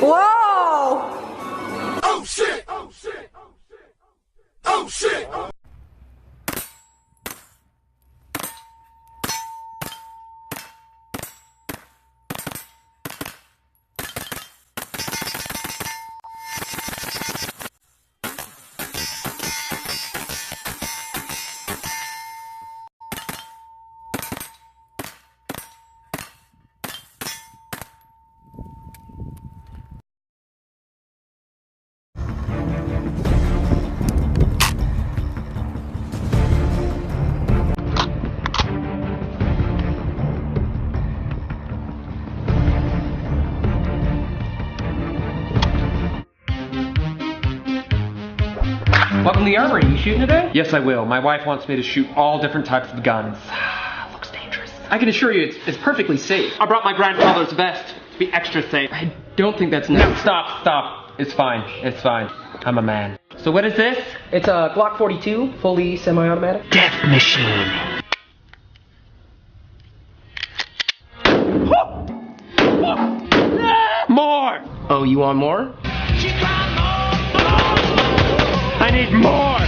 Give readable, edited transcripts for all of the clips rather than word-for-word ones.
Whoa! Oh shit! Oh shit! Oh shit! Welcome to the armory. You shooting today? Yes, I will. My wife wants me to shoot all different types of guns. Looks dangerous. I can assure you it's perfectly safe. I brought my grandfather's vest to be extra safe. I don't think that's necessary. No, stop. It's fine. It's fine. I'm a man. So what is this? It's a Glock 42, fully semi-automatic. Death machine. More! Oh, you want more? I need more!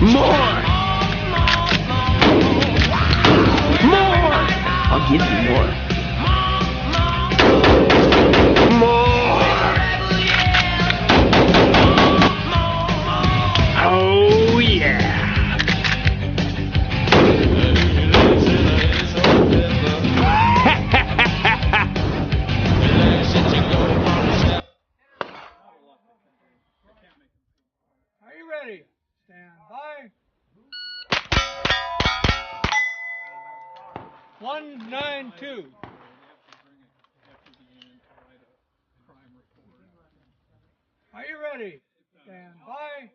More! More! I'll give you more. More! Oh yeah! Are you ready? Stand by. 192. Are you ready? Stand by.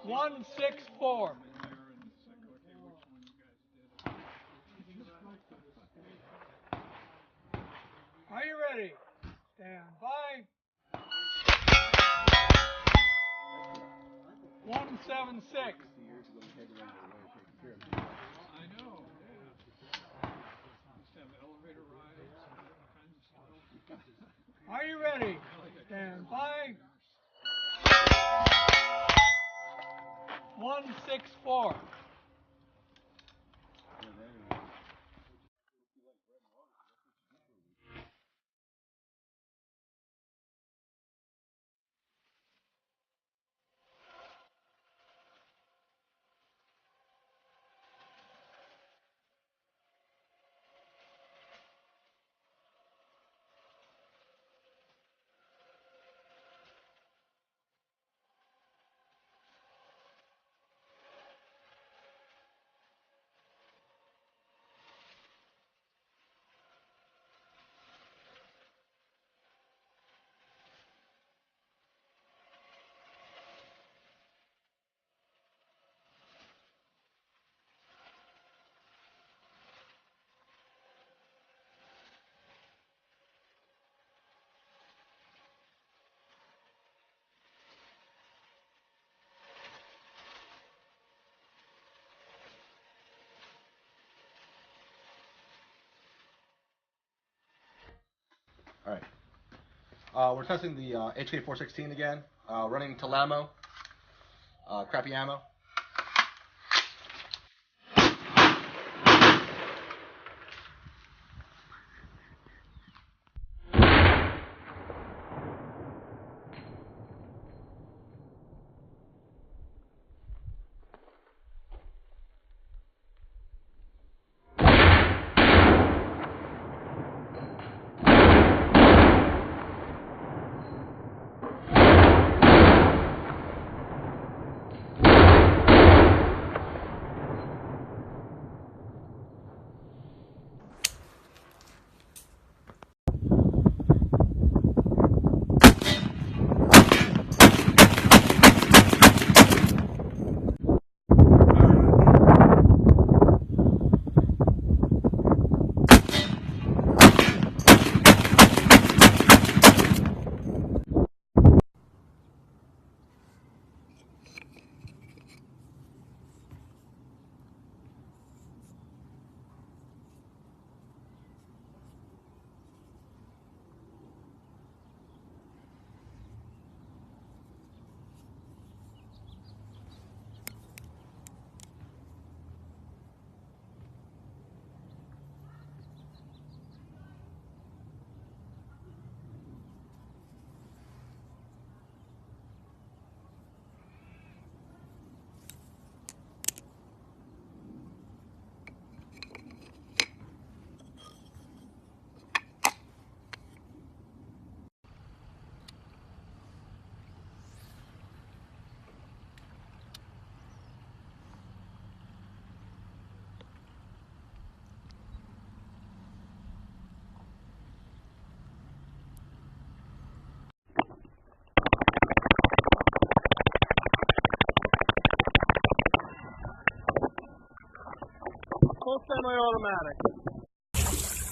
164. Are you ready? Stand by. 176. I know. Are you ready? Stand by. 164. Alright. We're testing the HK416 again. Running Telamo. Crappy ammo.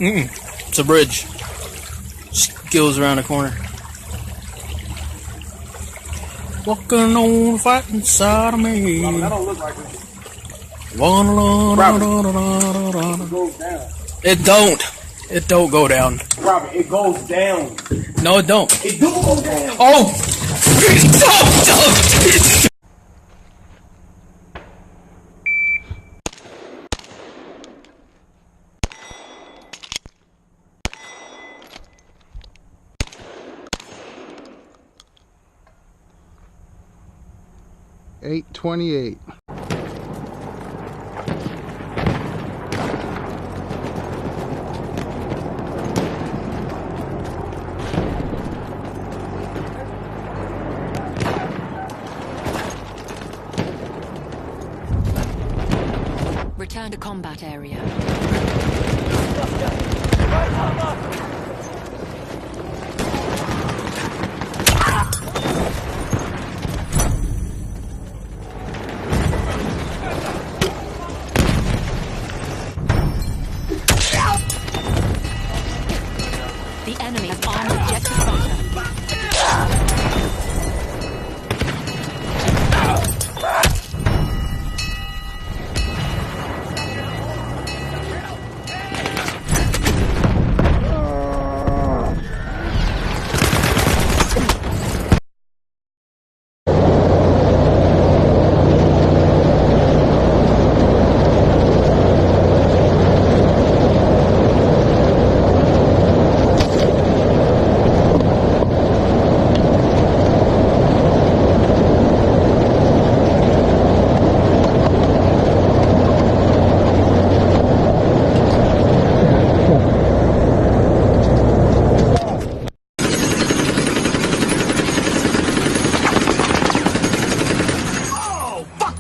It's a bridge. Just goes around the corner. Walking on the fighting side of me. That don't look like it. It goes down. It don't. It don't go down. Robert, it goes down. No, it don't. It do go down. Oh! Don't! 828. Return to combat area. The enemy is armed objective bunker.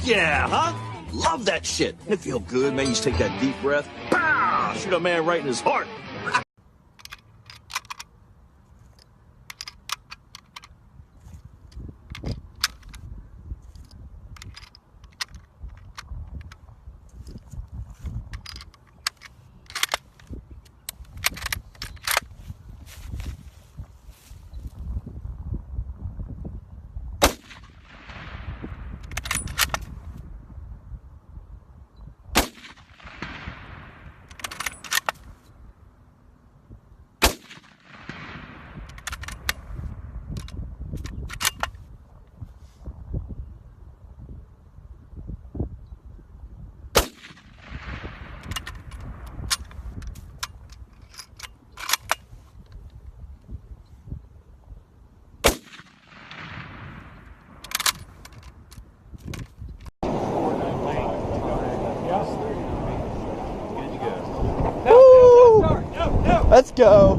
Yeah, huh? Love that shit. It feel good, man. You just take that deep breath. Pow! Shoot a man right in his heart. Let's go.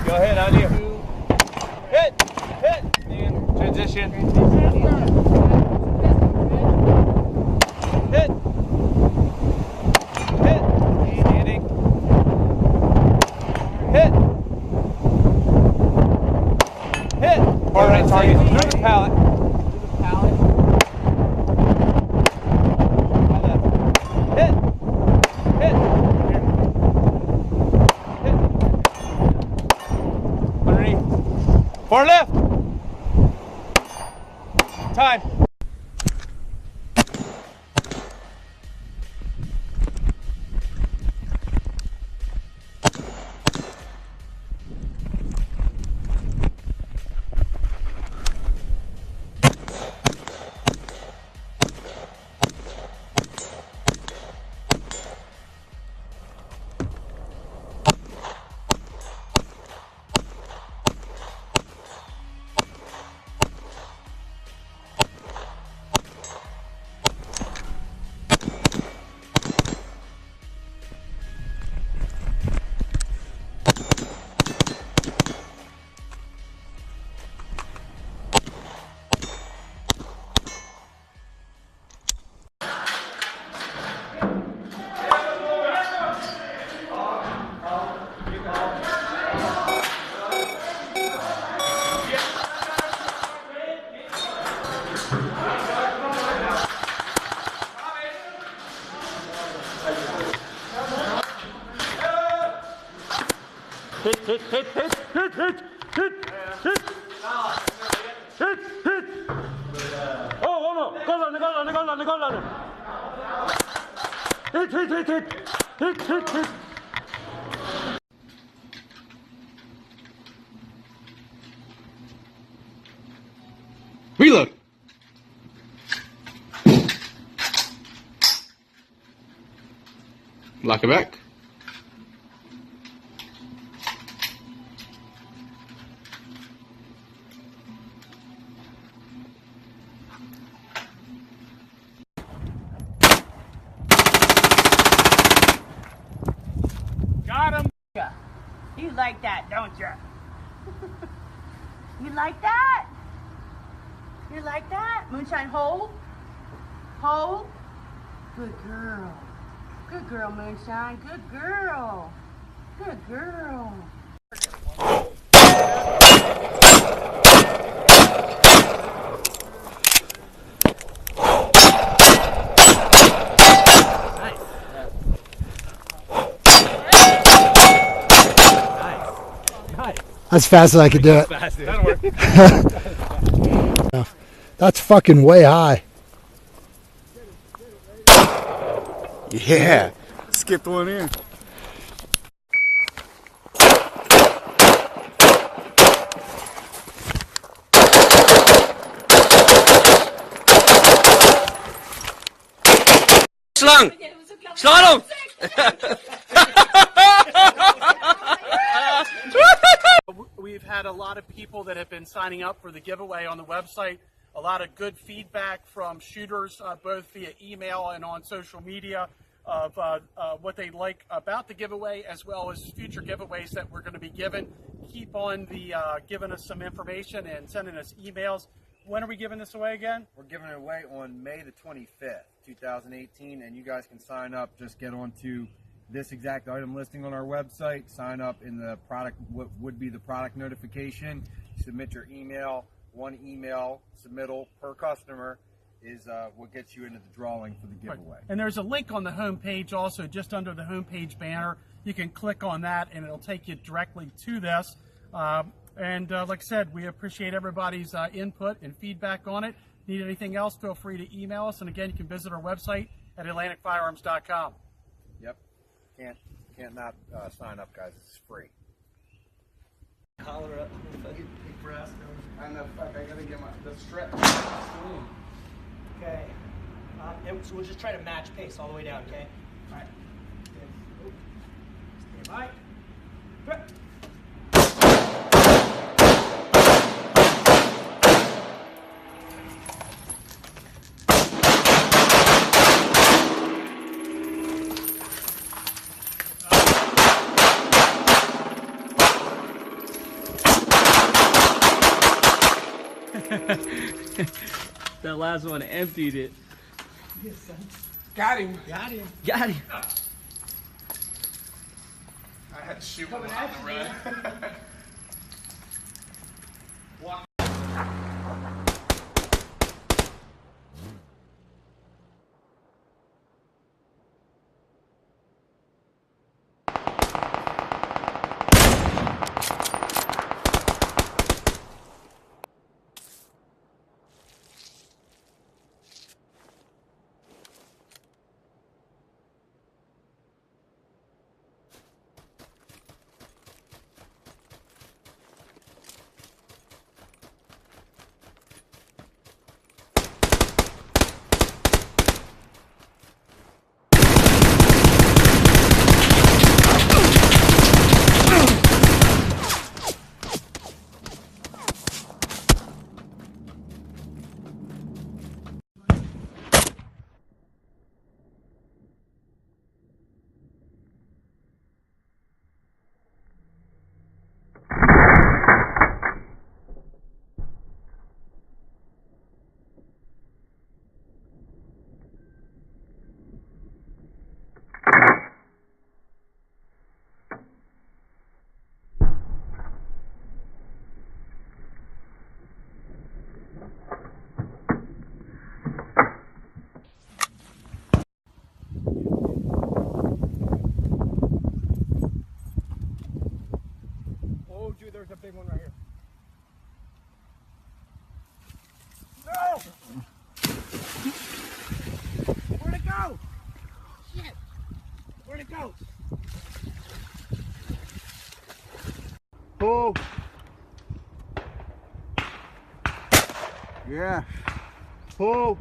Go ahead, on you. Hit! And transition. Hit! Standing. Hit! Hard right target. Through the pallet. Hit! Underneath. Far left. Time. Hit, hit, hit, hit, hit, hit, hit, hit. Hit, hit. Oh, one more. Go. Hit, hit, hit, hit. Hit, hit, hit. Reload. Lock it back. Got him. You like that, don't you? You like that? You like that? Moonshine, hold. Hold. Good girl. Good girl, Moonshine. Good girl. Good girl. That's fast as I could do it. That'll work. That's fucking way high. Yeah. Skipped one in. Slang! Slalom! We've had a lot of people that have been signing up for the giveaway on the website. A lot of good feedback from shooters, both via email and on social media, of what they like about the giveaway, as well as future giveaways that we're going to be given. Keep on giving us some information and sending us emails. When are we giving this away again? We're giving it away on May the 25th, 2018, and you guys can sign up. Just get onto this exact item listing on our website, sign up in the product, what would be the product notification, submit your email. One email submittal per customer is what gets you into the drawing for the giveaway. Right. And there's a link on the home page also, just under the homepage banner. You can click on that and it'll take you directly to this. And like I said, we appreciate everybody's input and feedback on it. Need anything else, feel free to email us. And again, you can visit our website at AtlanticFirearms.com. Yep. Can't not sign up, guys. It's free. Collar up, fucking big brass. I know, fuck, I gotta get the strap. Okay. So we'll just try to match pace all the way down, okay? All right. Stay by. Grip. That last one emptied it. Got him. Got him. I had to shoot him on the run. that big one right here. No! Where'd it go? Shit! Where'd it go? Pull. Yeah. Pull.